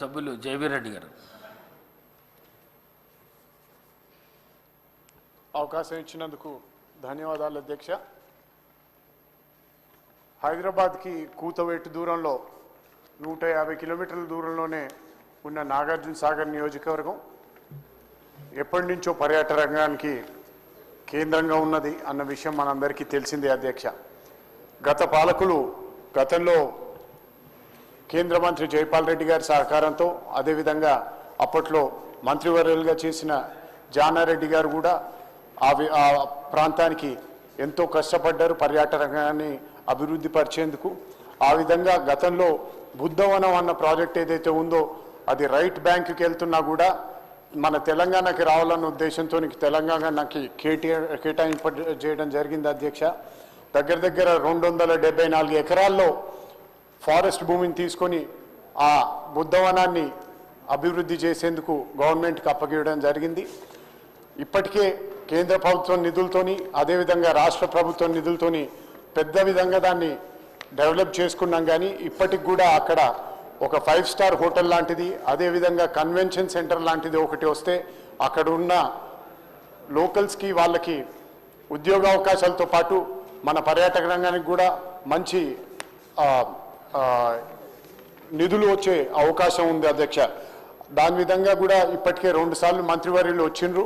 సభ్యులు జయవీర్ రెడ్డి గారు అవకాశం ఇచ్చినందుకు ధన్యవాదాలు అధ్యక్ష. హైదరాబాద్కి కూతవేటు దూరంలో 150 కిలోమీటర్ల దూరంలోనే ఉన్న నాగార్జున సాగర్ నియోజకవర్గం ఎప్పటి నుంచో పర్యాటక రంగానికి కేంద్రంగా ఉన్నది అన్న విషయం మనందరికీ తెలిసిందే అధ్యక్ష. గత పాలకులు గతంలో కేంద్ర మంత్రి జైపాల్ రెడ్డి గారి సహకారంతో అదేవిధంగా అప్పట్లో మంత్రివర్యులుగా చేసిన జానారెడ్డి గారు కూడా ఆ ప్రాంతానికి ఎంతో కష్టపడ్డారు పర్యాటక రంగాన్ని అభివృద్ధి పరిచేందుకు. ఆ విధంగా గతంలో బుద్ధవనం అన్న ప్రాజెక్ట్ ఏదైతే ఉందో అది రైట్ బ్యాంకుకి వెళ్తున్నా కూడా మన తెలంగాణకి రావాలన్న ఉద్దేశంతో తెలంగాణకి కేటాయింపు చేయడం జరిగింది అధ్యక్ష. దగ్గర 274 ఎకరాల్లో ఫారెస్ట్ భూమిని తీసుకొని ఆ బుద్ధవనాన్ని అభివృద్ధి చేసేందుకు గవర్నమెంట్కి అప్పగివ్వడం జరిగింది. ఇప్పటికే కేంద్ర ప్రభుత్వం నిధులతోని అదేవిధంగా రాష్ట్ర ప్రభుత్వం నిధులతోని పెద్ద విధంగా దాన్ని డెవలప్ చేసుకున్నాం. కానీ ఇప్పటికి కూడా అక్కడ ఒక 5 స్టార్ హోటల్ లాంటిది అదేవిధంగా కన్వెన్షన్ సెంటర్ లాంటిది ఒకటి వస్తే అక్కడ ఉన్న లోకల్స్కి వాళ్ళకి ఉద్యోగ అవకాశాలతో పాటు మన పర్యాటక రంగానికి కూడా మంచి నిధులు వచ్చే అవకాశం ఉంది అధ్యక్ష. దాని విధంగా కూడా ఇప్పటికే 2 సార్లు మంత్రివర్యులు వచ్చిండ్రు.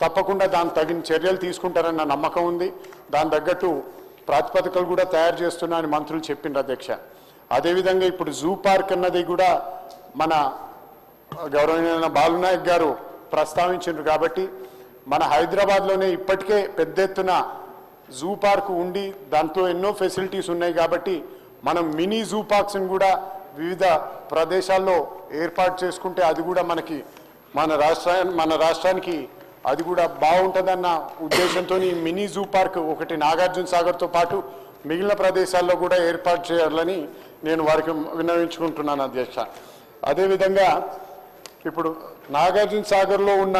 తప్పకుండా దాని తగిన చర్యలు తీసుకుంటారన్న నమ్మకం ఉంది. దాని తగ్గట్టు ప్రాతిపదికలు కూడా తయారు చేస్తున్నా అని మంత్రులు చెప్పిండ్రు అధ్యక్ష. అదేవిధంగా ఇప్పుడు జూ పార్క్ అన్నది కూడా మన గౌరవనీయ బాలునాయక్ గారు ప్రస్తావించారు కాబట్టి మన హైదరాబాద్లోనే ఇప్పటికే పెద్ద ఎత్తున జూ పార్క్ ఉండి దాంతో ఎన్నో ఫెసిలిటీస్ ఉన్నాయి కాబట్టి మనం మినీ జూ పార్క్స్ని కూడా వివిధ ప్రదేశాల్లో ఏర్పాటు చేసుకుంటే అది కూడా మనకి మన రాష్ట్రానికి అది కూడా బాగుంటుందన్న ఉద్దేశంతో మినీ జూ పార్క్ ఒకటి నాగార్జున సాగర్తో పాటు మిగిలిన ప్రదేశాల్లో కూడా ఏర్పాటు చేయాలని నేను వారికి విన్నవించుకుంటున్నాను అధ్యక్ష. అదేవిధంగా ఇప్పుడు నాగార్జున సాగర్లో ఉన్న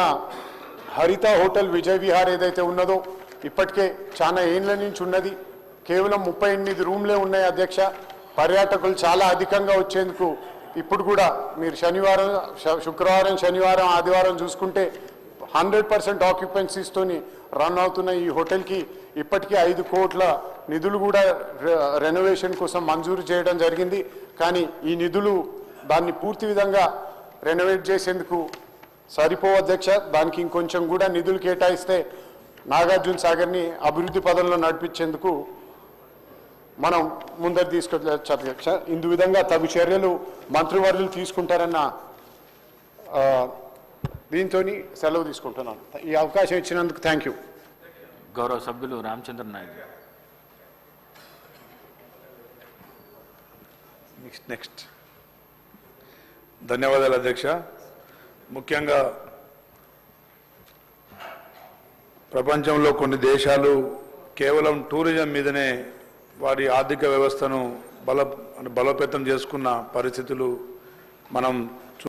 హరిత హోటల్ విజయ్ విహార్ ఏదైతే ఉన్నదో ఇప్పటికే చాలా ఏళ్ళ నుంచి ఉన్నది. కేవలం 38 రూమ్లే ఉన్నాయి అధ్యక్ష. పర్యాటకులు చాలా అధికంగా వచ్చేందుకు ఇప్పుడు కూడా మీరు శుక్రవారం శనివారం ఆదివారం చూసుకుంటే 100% ఆక్యుపెన్సీస్తోని రన్ అవుతున్న ఈ హోటల్కి ఇప్పటికీ 5 కోట్ల నిధులు కూడా రెనోవేషన్ కోసం మంజూరు చేయడం జరిగింది. కానీ ఈ నిధులు దాన్ని పూర్తి విధంగా రెనోవేట్ చేసేందుకు సరిపోవు అధ్యక్ష. దానికి ఇంకొంచెం కూడా నిధులు కేటాయిస్తే నాగార్జున సాగర్ని అభివృద్ధి పదంలో నడిపించేందుకు మనం ముందరు తీసుకొచ్చు అధ్యక్ష. ఇందు విధంగా తగు చర్యలు మంత్రివర్యులు తీసుకుంటారన్న దీంతో సెలవు తీసుకుంటున్నాను. ఈ అవకాశం ఇచ్చినందుకు థ్యాంక్ యూ. గౌరవ సభ్యులు రామచంద్ర నాయుడు. నెక్స్ట్ ధన్యవాదాలు అధ్యక్ష. ముఖ్యంగా ప్రపంచంలో కొన్ని దేశాలు కేవలం టూరిజం మీదనే వారి ఆర్థిక వ్యవస్థను బలోపేతం చేసుకున్న పరిస్థితులు మనం